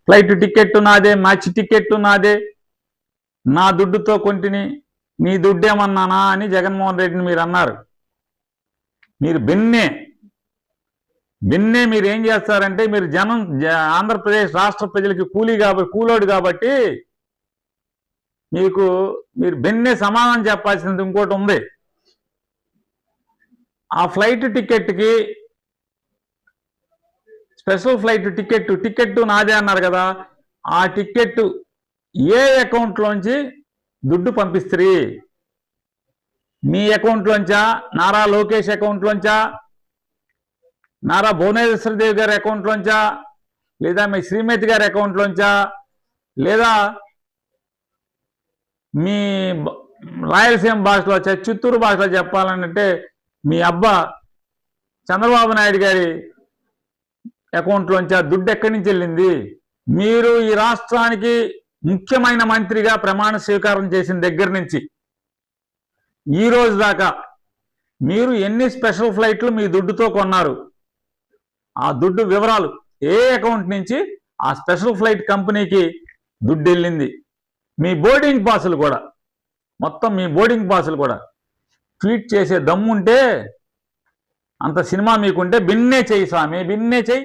Flight ticket నాదే, match ticket నాదే, నా దుడ్డుతో కొంటిని, నీ దుడ్డేమన్నానా అని జగన్మోహన్ రెడ్డిని మీరు అన్నారు. మీరు బిన్నే మీరు ఏం చేస్తారంటే, మీరు ఆంధ్రప్రదేశ్ రాష్ట్ర ప్రజలకి కూలోడు కాబట్టి మీరు బిన్నే సమాధానం చెప్పాల్సినది ఇంకోటి ఉంది. ఆ ఫ్లైట్ టికెట్కి, స్పెషల్ ఫ్లైట్ టికెట్ నాదే అన్నారు కదా, ఆ టికెట్ ఏ అకౌంట్లోంచి దుడ్డు పంపిస్తారు? మీ అకౌంట్లోంచా, నారా లోకేష్ అకౌంట్లోంచా, నారా భువనేశ్వరదేవి గారి అకౌంట్లోంచా, లేదా మీ శ్రీమతి గారి అకౌంట్లోంచా, లేదా మీ రాయలసీమ భాషలో, చిత్తూరు భాషలో చెప్పాలంటే మీ అబ్బా చంద్రబాబు నాయుడు గారి అకౌంట్లోంచా దుడ్డు ఎక్కడి నుంచి వెళ్ళింది? మీరు ఈ రాష్ట్రానికి ముఖ్యమైన మంత్రిగా ప్రమాణ స్వీకారం చేసిన దగ్గర నుంచి ఈ రోజు దాకా మీరు ఎన్ని స్పెషల్ ఫ్లైట్లు మీ దుడ్డుతో కొన్నారు? ఆ దుడ్డు వివరాలు, ఏ అకౌంట్ నుంచి ఆ స్పెషల్ ఫ్లైట్ కంపెనీకి దుడ్డు వెళ్ళింది? మీ బోర్డింగ్ పాసులు కూడా, మొత్తం మీ బోర్డింగ్ పాసులు కూడా ట్వీట్ చేసే దమ్ముంటే, అంత సినిమా మీకుంటే బిన్నే చెయ్యి స్వామి, బిన్నే చెయ్యి.